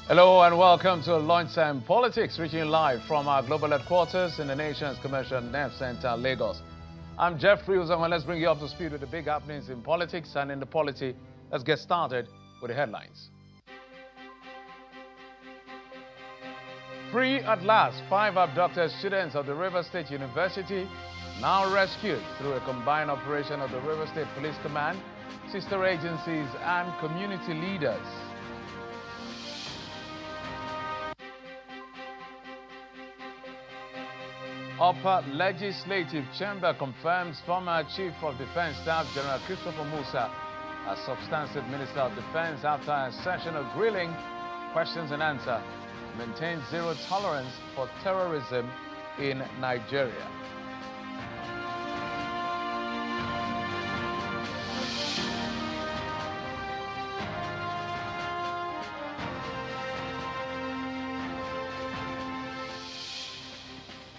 Hello and welcome to Lunchtime Politics, reaching live from our global headquarters in the nation's commercial nerve center, Lagos. I'm Jeffrey Uzama. Let's bring you up to speed with the big happenings in politics and in the polity. Let's get started with the headlines. Free at last, 5 abducted students of the Rivers State University now rescued through a combined operation of the Rivers State Police Command, sister agencies and community leaders. Upper Legislative Chamber confirms former Chief of Defense Staff General Christopher Musa as substantive Minister of Defense after a session of grilling, questions and answer. Maintains zero tolerance for terrorism in Nigeria.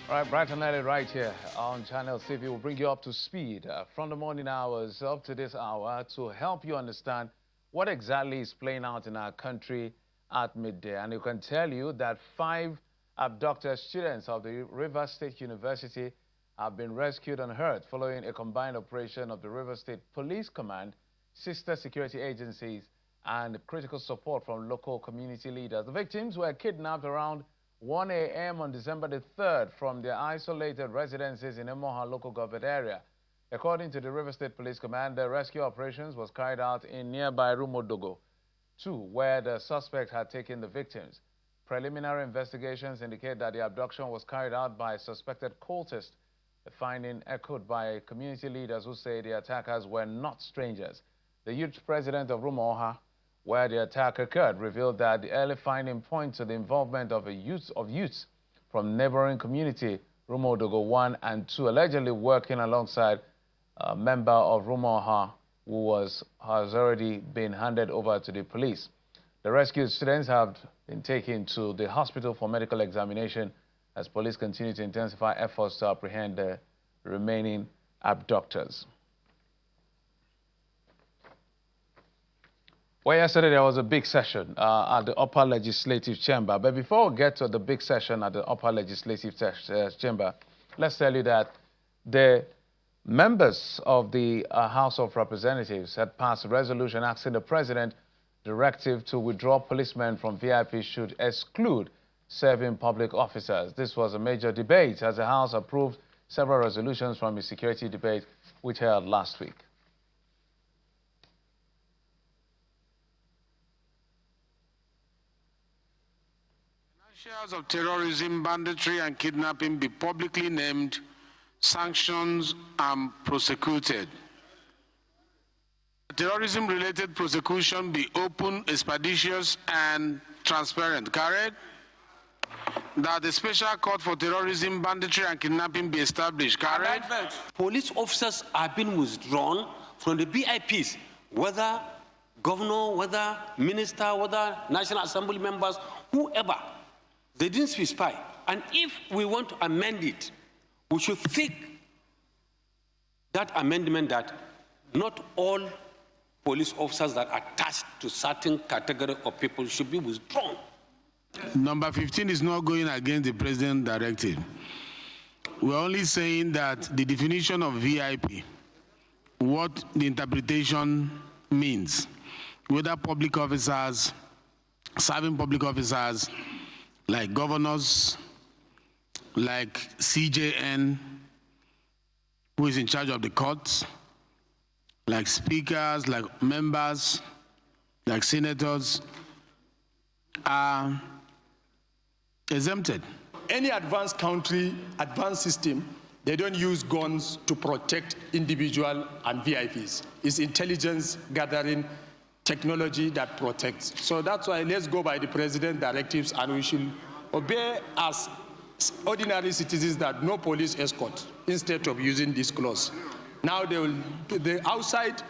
All right, bright and early right here on Channel CV. We'll bring you up to speed from the morning hours up to this hour to help you understand what exactly is playing out in our country at midday. And you can tell you that 5 abducted students of the Rivers State University have been rescued and hurt following a combined operation of the Rivers State Police Command, sister security agencies, and critical support from local community leaders. The victims were kidnapped around 1 a.m. on December the 3rd from their isolated residences in Emoha local government area. According to the River State Police Command, the rescue operations was carried out in nearby Rumodogo, 2, where the suspect had taken the victims. Preliminary investigations indicate that the abduction was carried out by suspected cultists, a finding echoed by community leaders who say the attackers were not strangers. The youth president of Rumoha, where the attack occurred, revealed that the early finding points to the involvement of youths from neighboring community Rumodogo 1 and 2, allegedly working alongside a member of Rumoha who has already been handed over to the police. The rescued students have been taken to the hospital for medical examination as police continue to intensify efforts to apprehend the remaining abductors. Well, yesterday there was a big session at the Upper Legislative Chamber. But before we get to the big session at the Upper Legislative Chamber, let's tell you that the members of the House of Representatives had passed a resolution asking the President directive to withdraw policemen from VIP should exclude serving public officers. This was a major debate as the House approved several resolutions from the security debate which held last week. Financials of terrorism, banditry, and kidnapping be publicly named, sanctions, and prosecuted. Terrorism-related prosecution be open, expeditious, and transparent. Carried. That the Special Court for Terrorism, Banditry, and Kidnapping be established. Carried. Police officers are being withdrawn from the BIPs, whether governor, whether minister, whether National Assembly members, whoever. They didn't specify. And if we want to amend it, we should think that amendment that not all police officers that are attached to certain category of people should be withdrawn. Number 15 is not going against the President's directive. We're only saying that the definition of VIP, what the interpretation means, whether public officers, serving public officers, like governors, like CJN, who is in charge of the courts, like speakers, like members, like senators, are exempted. Any advanced country, advanced system, they don't use guns to protect individual and VIPs. It's intelligence gathering technology that protects. So that's why let's go by the President's directives and we should obey as ordinary citizens that no police escort instead of using this clause. Now the outside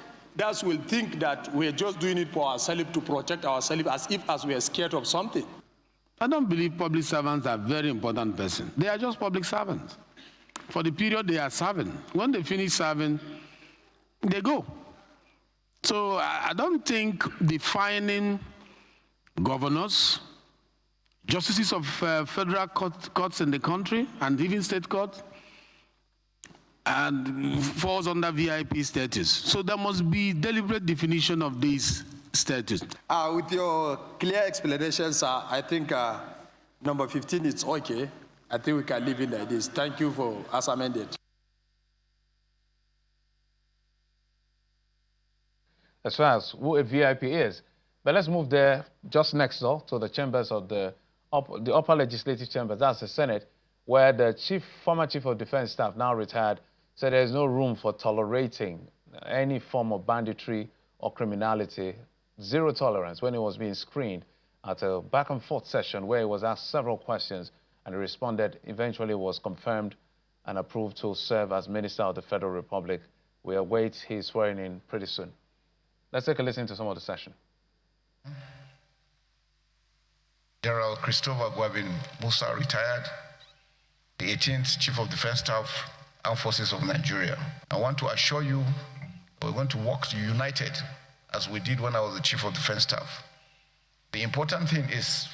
will think that we're just doing it for ourselves to protect ourselves as we are scared of something. I don't believe public servants are very important persons. They are just public servants. For the period they are serving. When they finish serving, they go. So I don't think defining governors, justices of federal courts in the country and even state courts, and falls under VIP status. So there must be deliberate definition of these status. With your clear explanations, I think number 15 is okay. I think we can leave it like this. Thank you for as amended. As far as who a VIP is. But let's move there just next door to the chambers of the upper legislative chambers, that's the Senate, where the former chief of defense staff, now retired, said there is no room for tolerating any form of banditry or criminality, zero tolerance, when he was being screened at a back and forth session where he was asked several questions and he responded, eventually was confirmed and approved to serve as Minister of the Federal Republic. We await his swearing in pretty soon. Let's take a listen to some of the session. General Christopher Gwabin Musa retired, the 18th Chief of Defense Staff, Armed Forces of Nigeria. I want to assure you we're going to work united as we did when I was the Chief of Defense Staff. The important thing is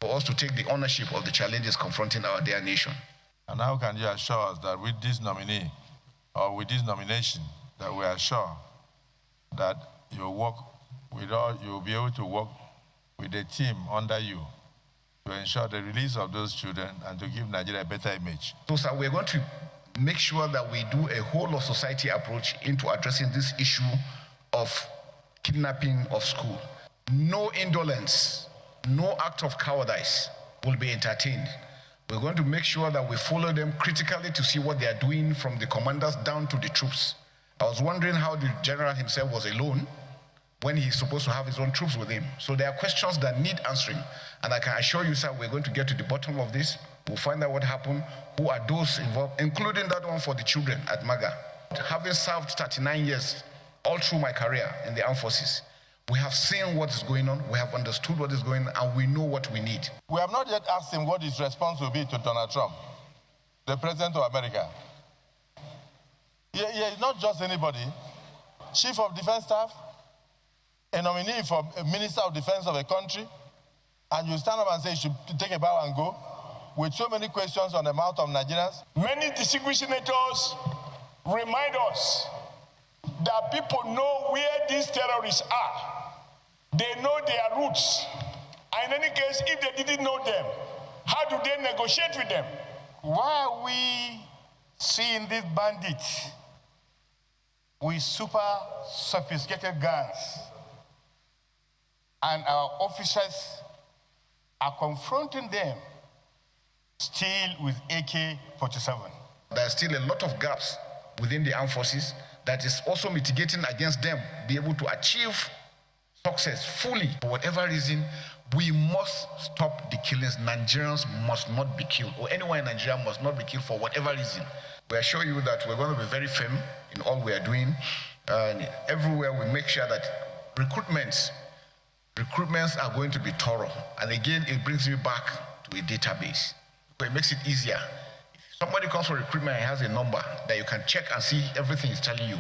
for us to take the ownership of the challenges confronting our dear nation. And how can you assure us that with this nominee or with this nomination that we are sure that you'll be able to work with a team under you to ensure the release of those children and to give Nigeria a better image? So, sir, we're going to make sure that we do a whole of society approach into addressing this issue of kidnapping of school. No indolence, no act of cowardice will be entertained. We're going to make sure that we follow them critically to see what they are doing from the commanders down to the troops. I was wondering how the general himself was alone when he's supposed to have his own troops with him. So there are questions that need answering. And I can assure you, sir, we're going to get to the bottom of this. We'll find out what happened, who are those involved, including that one for the children at MAGA. Having served 39 years all through my career in the armed forces, we have seen what is going on, we have understood what is going on, and we know what we need. We have not yet asked him what his response will be to Donald Trump, the President of America. He's not just anybody. Chief of Defense Staff, a nominee for a Minister of Defense of a country, and you stand up and say you should take a bow and go, with so many questions on the mouth of Nigerians. Many distinguished senators remind us that people know where these terrorists are. They know their roots. And in any case, if they didn't know them, how do they negotiate with them? Why are we seeing these bandits with super sophisticated guns and our officers are confronting them still with AK-47? There are still a lot of gaps within the armed forces that is also mitigating against them be able to achieve success fully. For whatever reason, we must stop the killings. Nigerians must not be killed, or anyone in Nigeria must not be killed for whatever reason. We assure you that we're going to be very firm in all we are doing. And everywhere we make sure that recruitments are going to be thorough. And again, it brings me back to a database. So it makes it easier. If somebody comes for recruitment and has a number that you can check and see everything is telling you,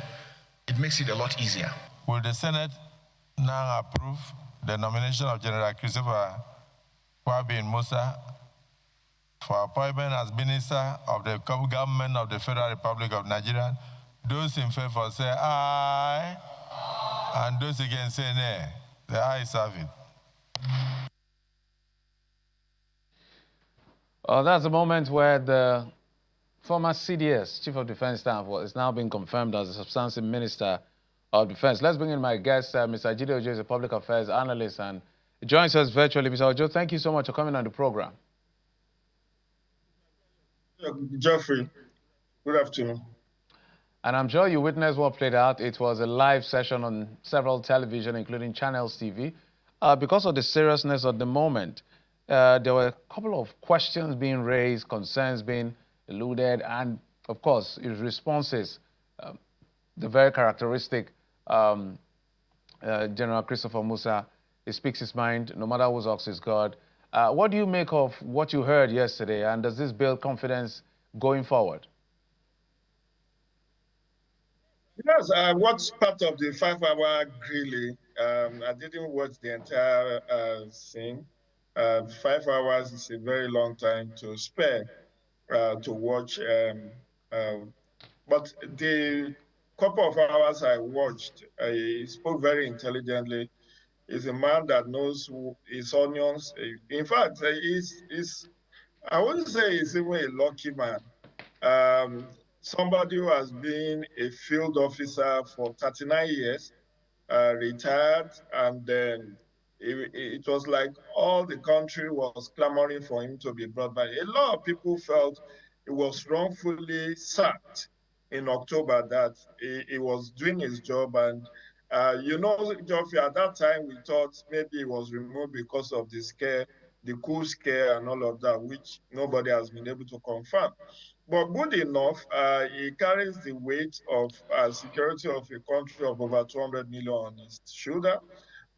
it makes it a lot easier. Will the Senate now approve the nomination of General Christopher Gwabin Musa for appointment as Minister of the Government of the Federal Republic of Nigeria? Those in favor say aye, and those against say nay. The ayes have it. That's the moment where the former CDS, Chief of Defense Staff, is now being confirmed as the substantive Minister of Defense. Let's bring in my guest, Mr. Jide Ojo, is a public affairs analyst, and he joins us virtually. Mr. Ojo, thank you so much for coming on the program. Geoffrey, good afternoon. And I'm sure you witnessed what played out. It was a live session on several television, including Channels TV. Because of the seriousness of the moment, there were a couple of questions being raised, concerns being eluded, and, of course, his responses, the very characteristic General Christopher Musa, he speaks his mind, no matter whose ox is God. What do you make of what you heard yesterday, and does this build confidence going forward? Yes, I watched part of the 5-hour grilling. I didn't watch the entire scene. 5 hours is a very long time to spare to watch. But the couple of hours I watched, he spoke very intelligently. He's a man that knows his onions. In fact, I wouldn't say he's even a lucky man. Somebody who has been a field officer for 39 years, retired, and then it was like all the country was clamoring for him to be brought back. A lot of people felt he was wrongfully sacked in October, that he was doing his job. And, Geoffrey, at that time, we thought maybe he was removed because of the scare, the coup scare and all of that, which nobody has been able to confirm. But good enough, he carries the weight of security of a country of over 200 million on his shoulder.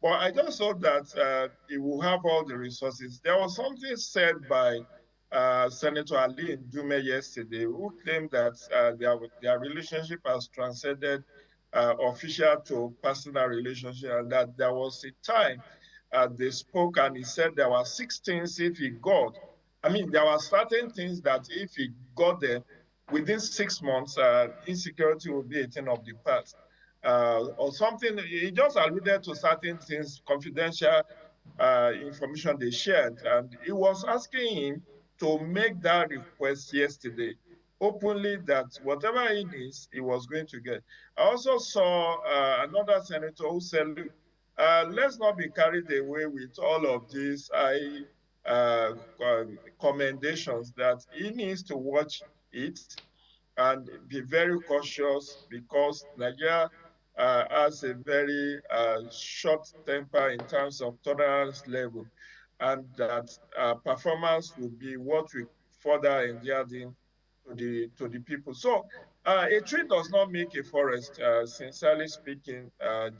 But I just hope that he will have all the resources. There was something said by Senator Ali Ndume yesterday, who claimed that their relationship has transcended official to personal relationship, and that there was a time they spoke and he said there were 6 things if he got. I mean, there were certain things that if he got them within 6 months, insecurity would be a thing of the past. Or something, he just alluded to certain things, confidential information they shared. And he was asking him to make that request yesterday, openly, that whatever he needs, he was going to get. I also saw another senator who said, look, let's not be carried away with all of these commendations, that he needs to watch it and be very cautious, because Nigeria has a very short temper in terms of tolerance level, and that performance will be what we further endeared in to the people. So a tree does not make a forest, sincerely speaking,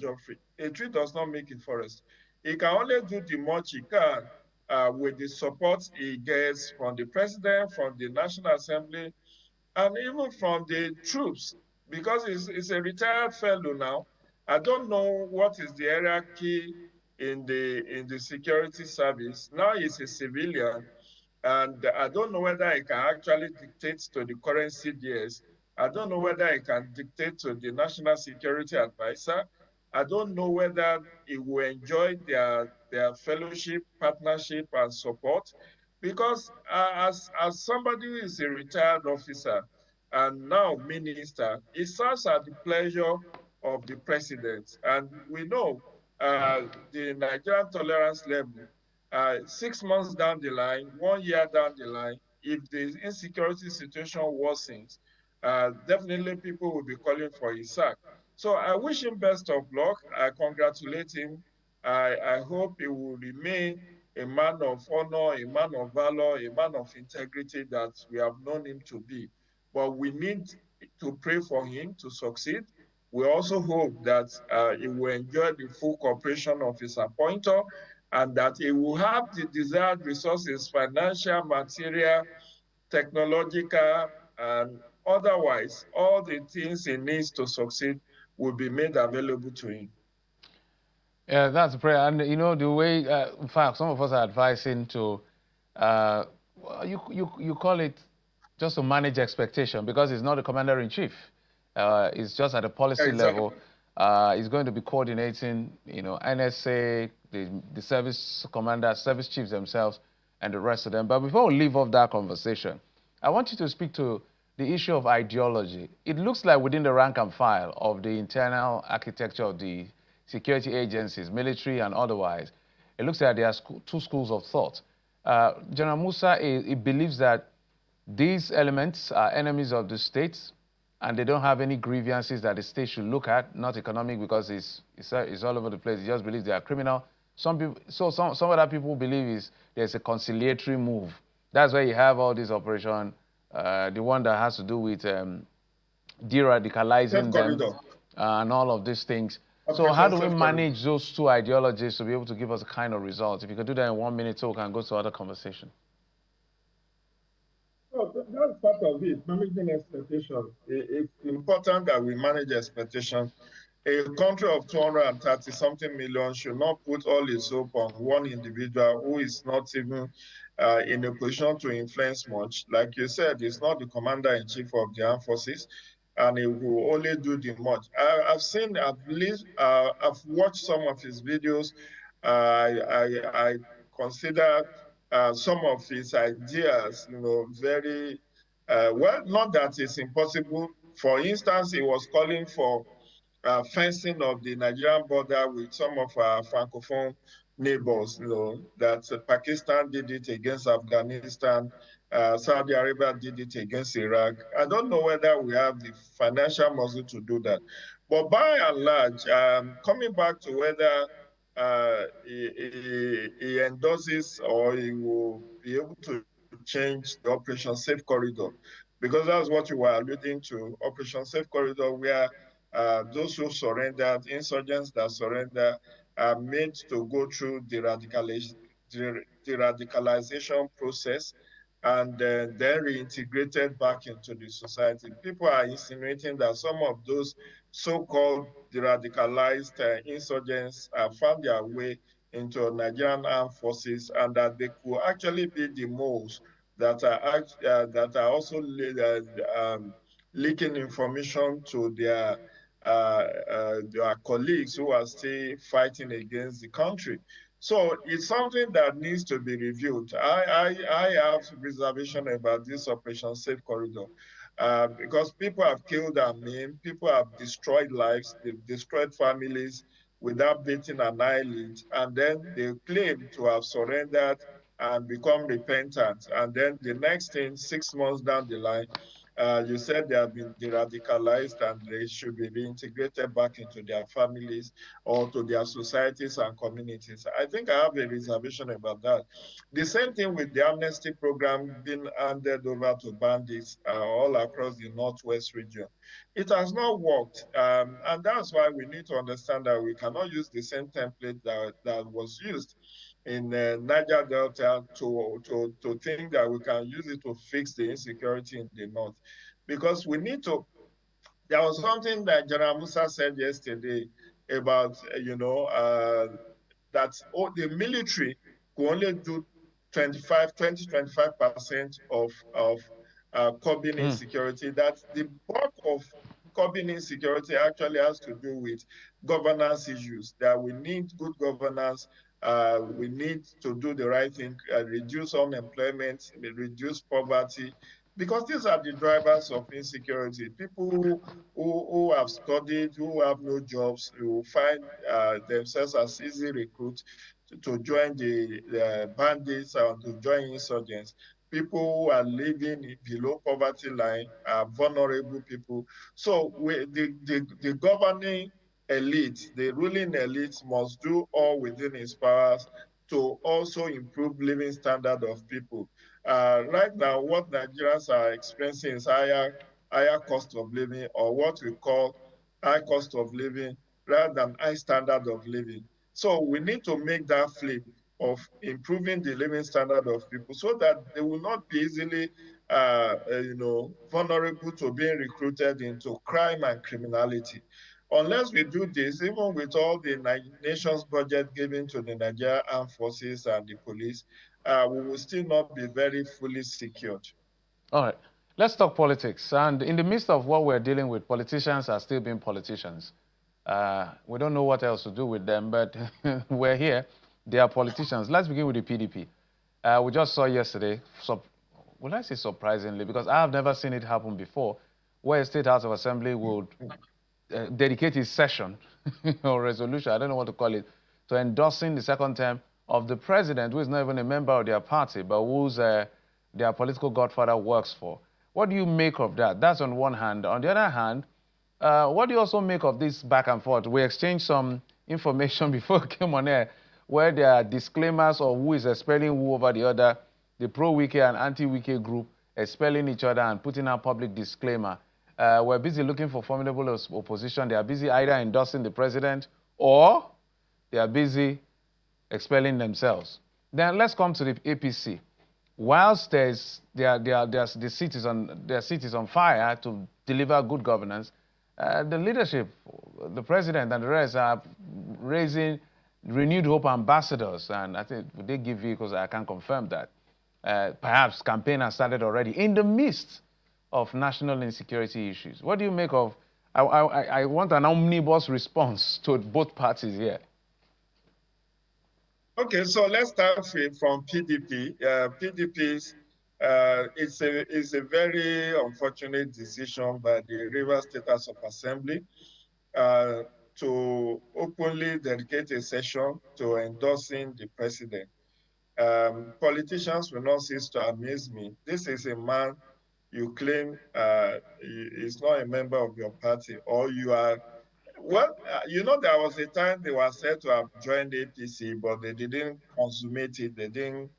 Geoffrey. A tree does not make a forest. He can only do the much he can with the support he gets from the president, from the National Assembly, and even from the troops, because he's a retired fellow now. I don't know what is the hierarchy in the security service. Now he's a civilian, and I don't know whether he can actually dictate to the current CDS. I don't know whether he can dictate to the National Security Advisor. I don't know whether he will enjoy their fellowship, partnership, and support. Because as somebody who is a retired officer and now minister, he serves at the pleasure of the president. And we know the Nigerian tolerance level, 6 months down the line, 1 year down the line, if the insecurity situation worsens, definitely people will be calling for his sack. So I wish him best of luck. I congratulate him. I hope he will remain a man of honor, a man of valor, a man of integrity that we have known him to be. But we need to pray for him to succeed. We also hope that he will enjoy the full cooperation of his appointer, and that he will have the desired resources, financial, material, technological, and otherwise, all the things he needs to succeed will be made available to him. Yeah, that's a prayer. And, the way, in fact, some of us are advising to, you call it just to manage expectation, because it's not the commander-in-chief. It's just at a policy level. He's going to be coordinating, NSA, the service commanders, service chiefs themselves, and the rest of them. But before we leave off that conversation, I want you to speak to the issue of ideology. It looks like within the rank and file of the internal architecture of the security agencies, military and otherwise, it looks like there are two schools of thought. General Musa, he believes that these elements are enemies of the state, and they don't have any grievances that the state should look at, not economic, because it's all over the place. He just believes they are criminal. Some other people believe there's a conciliatory move. That's why you have all this operation, the one that has to do with de-radicalizing them and all of these things. So how do we manage those two ideologies to be able to give us a kind of result? If you could do that in 1 minute, so we can go to other conversation. Well, that's part of it, managing expectations. It's important that we manage expectations. A country of 230 something million should not put all its hope on one individual who is not even in a position to influence much. Like you said, he's not the commander-in-chief of the armed forces, and he will only do the much. I've seen, I've watched some of his videos. I consider some of his ideas, very well. Not that it's impossible. For instance, he was calling for fencing of the Nigerian border with some of our francophone neighbors, that Pakistan did it against Afghanistan, Saudi Arabia did it against Iraq. I don't know whether we have the financial muscle to do that. But by and large, coming back to whether he endorses or he will be able to change the Operation Safe Corridor, because that's what you were alluding to, Operation Safe Corridor, where those who surrendered, insurgents that surrender, are made to go through the radicalization process and then reintegrated back into the society. People are insinuating that some of those so-called de-radicalized insurgents found their way into Nigerian armed forces, and that they could actually be the moles that are also leaking information to their colleagues who are still fighting against the country. So it's something that needs to be reviewed. I have reservation about this Operation Safe Corridor because people have killed and maimed, people have destroyed lives, they've destroyed families without beating an eyelid, and then they claim to have surrendered and become repentant. And then the next thing, 6 months down the line, you said they have been de-radicalized and they should be reintegrated back into their families or to their societies and communities. I think I have a reservation about that. The same thing with the amnesty program being handed over to bandits all across the Northwest region. It has not worked. And that's why we need to understand that we cannot use the same template that was used in Niger Delta to think that we can use it to fix the insecurity in the north. Because we need to, there was something that General Musa said yesterday about, that the military could only do 20-25% of curbing insecurity. That the bulk of curbing insecurity actually has to do with governance issues, that we need good governance. We need to do the right thing, reduce unemployment, reduce poverty, because these are the drivers of insecurity. People who have studied, who have no jobs, who find themselves as easy recruits to join the bandits or to join insurgents. People who are living below poverty line are vulnerable people. So the governing elite, the ruling elite, must do all within its powers to also improve living standard of people. Right now, what Nigerians are experiencing is higher cost of living, or what we call high cost of living rather than high standard of living. So we need to make that flip of improving the living standard of people so that they will not be easily vulnerable to being recruited into crime and criminality. Unless we do this, even with all the nation's budget given to the Nigerian armed forces and the police, we will still not be very fully secured. All right. Let's talk politics. And in the midst of what we're dealing with, politicians are still being politicians. We don't know what else to do with them, but we're here. They are politicians. Let's begin with the PDP. We just saw yesterday, will I say surprisingly, because I have never seen it happen before, where a State House of Assembly would dedicate its session or resolution, I don't know what to call it, to endorsing the second term of the president, who is not even a member of their party, but who's their political godfather works for. What do you make of that? That's on one hand. On the other hand, what do you also make of this back and forth? We exchanged some information before we came on air, where there are disclaimers of who is expelling who over the other, the pro-Wike and anti-Wike group expelling each other and putting out public disclaimer. We're busy looking for formidable opposition. They are busy either endorsing the president or they are busy expelling themselves. Then let's come to the APC. Whilst their seat is on fire to deliver good governance, the leadership, the president and the rest are raising renewed hope ambassadors, and I think they give vehicles. I can confirm that. Perhaps campaign has started already in the midst of national insecurity issues. What do you make of? I want an omnibus response to both parties here. Okay, so let's start from PDP. PDP's it's a very unfortunate decision by the Rivers State House of Assembly to openly dedicate a session to endorsing the president. Politicians will not cease to amaze me. This is a man you claim is not a member of your party, or you are. Well, you know, there was a time they were said to have joined APC, but they didn't consummate it. They didn't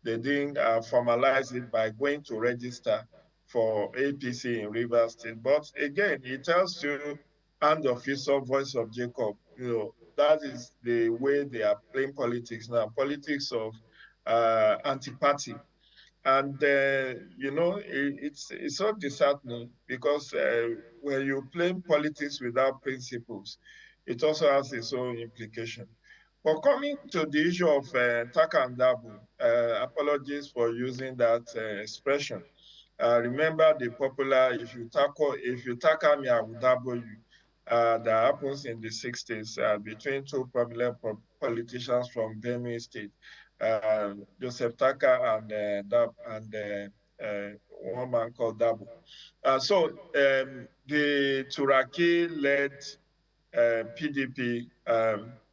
formalize it by going to register for APC in Rivers State. But again, it tells you, hand of Esau, voice of Jacob. You know, that is the way they are playing politics now. Politics of anti-party. And, you know, it's so disheartening because when you play politics without principles, it also has its own implication. But coming to the issue of Taka and Dabu, apologies for using that expression. Remember the popular, if you tackle me, I will double you. That happens in the 60s between two prominent politicians from Benue State, Joseph Taka and one man called Dabu. So the Turaki-led PDP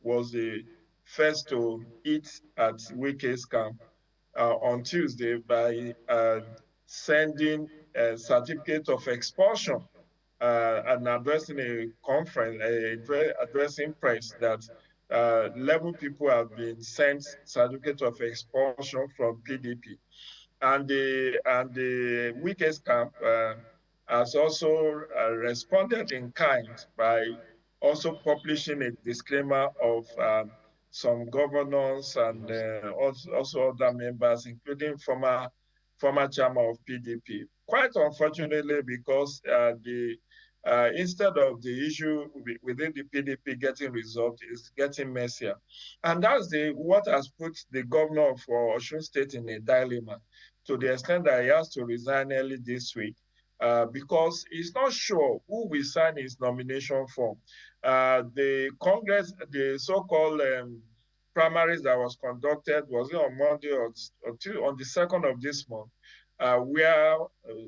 was the first to eat at Wike's camp on Tuesday by sending a certificate of expulsion and addressing a conference, addressing press that 11 people have been sent certificate of expulsion from PDP. And the weakest camp has also responded in kind by also publishing a disclaimer of some governors and also other members, including former chairman of PDP. Quite unfortunately, because instead of the issue within the PDP getting resolved, it's getting messier. And that's what has put the governor for Osun State in a dilemma, to the extent that he has to resign early this week because he's not sure who will sign his nomination form. The Congress, the so-called primaries that was conducted, was it on Monday or on the 2nd of this month, where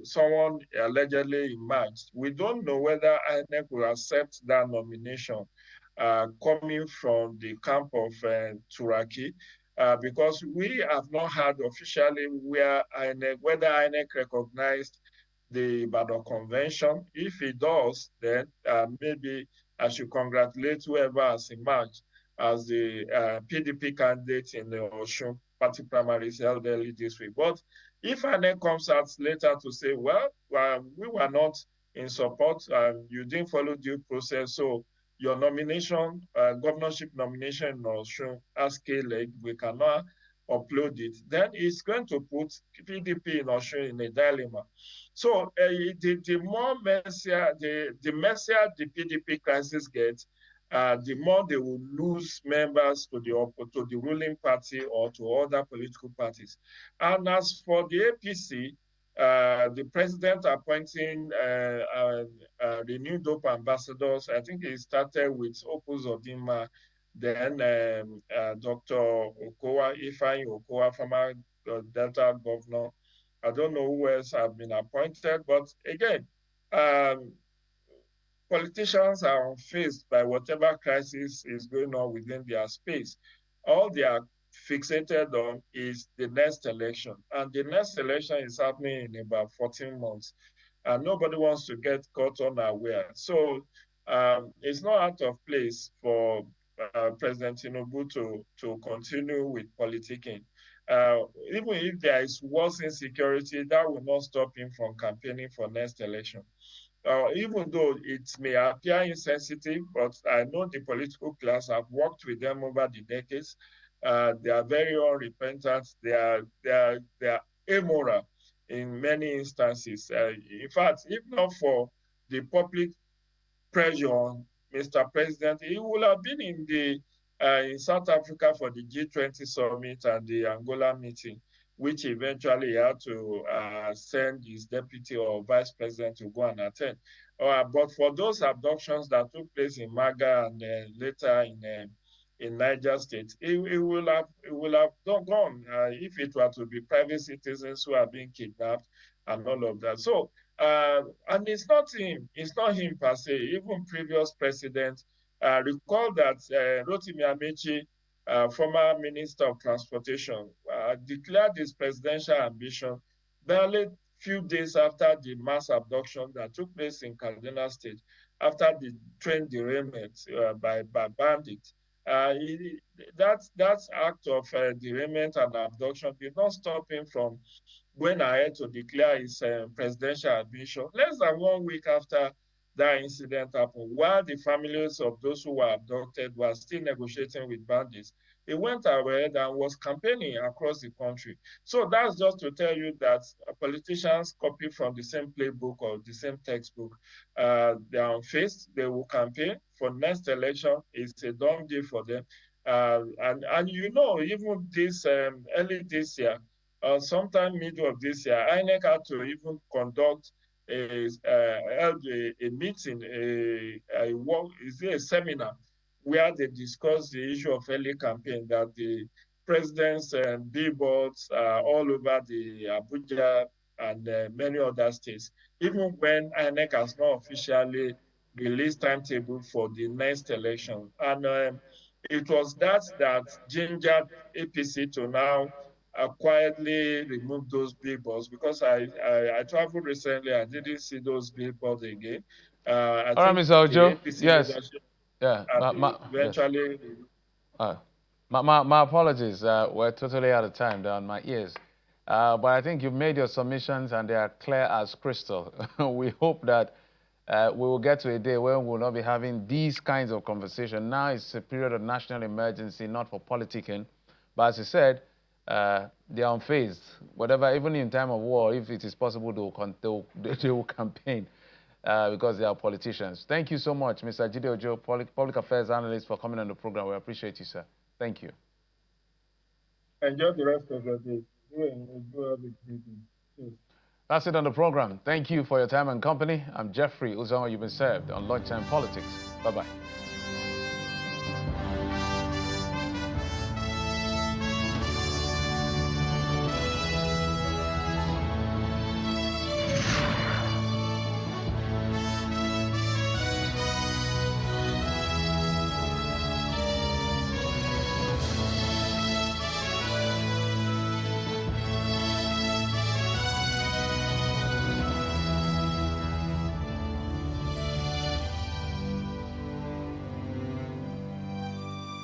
someone allegedly emerged. We don't know whether INEC will accept that nomination coming from the camp of Turaki, because we have not heard officially whether INEC recognized the Ibadan Convention. If it does, then maybe I should congratulate whoever has emerged as the PDP candidate in the Osun party primaries held early this week. But if INEC comes out later to say, well, we were not in support and you didn't follow due process, so your nomination, governorship nomination in Osun has K-leg, we cannot upload it, then it's going to put PDP in Osun in a dilemma. So the more messier, the messier the PDP crisis gets, the more they will lose members to the ruling party or to other political parties. And as for the APC, the president appointing renewed hope ambassadors, I think it started with Opus Odinma, then Dr. Okowa, Ifeanyi Okowa, former Delta governor. I don't know who else have been appointed, but again, politicians are unfazed by whatever crisis is going on within their space. All they are fixated on is the next election. And the next election is happening in about 14 months. And nobody wants to get caught unaware. So it's not out of place for President Tinubu to continue with politicking. Even if there is worse insecurity, that will not stop him from campaigning for next election. Even though it may appear insensitive, but I know the political class, have worked with them over the decades. They are very unrepentant. They are amoral in many instances. In fact, if not for the public pressure on Mr. President. He would have been in South Africa for the G20 summit and the Angola meeting, which eventually he had to send his deputy or vice president to go and attend. But for those abductions that took place in Maga and later in Niger State, it will have gone if it were to be private citizens who are being kidnapped and all of that. So, and it's not him per se. Even previous presidents recall that Rotimi Amechi, former Minister of Transportation, declared his presidential ambition barely few days after the mass abduction that took place in Kaduna State, after the train derailment by bandits. That act of derailment and abduction did not stop him from going ahead to declare his presidential ambition less than 1 week after that incident happened, while the families of those who were abducted were still negotiating with bandits. He went ahead and was campaigning across the country. So that's just to tell you that politicians copy from the same playbook or the same textbook. They are unfazed. They will campaign for next election. It's a done deal for them. And you know, even this early this year, sometime middle of this year, INEC had to even conduct held a meeting, a seminar where they discussed the issue of early campaign, that the president's billboards all over the Abuja and many other states, even when INEC has not officially released timetable for the next election. And it was that gingered APC to now quietly remove those billboards, because I traveled recently. I didn't see those billboards again. I All right, think Mr. the Ojo. APC Yes. leadership Yeah. eventually. Yes. My apologies. We're totally out of time. They're on my ears. But I think you've made your submissions and they are clear as crystal. We hope that we will get to a day where we will not be having these kinds of conversations. Now it's a period of national emergency, not for politicking. But as you said, they are unfazed. Whatever, even in time of war, if it is possible, they will campaign because they are politicians. Thank you so much, Mr. Jide Ojo, Public Affairs Analyst, for coming on the program. We appreciate you, sir. Thank you. Enjoy the rest of the day. Do everything. That's it on the program. Thank you for your time and company. I'm Jeffrey Uzoma. You've been served on Lunchtime Politics. Bye-bye.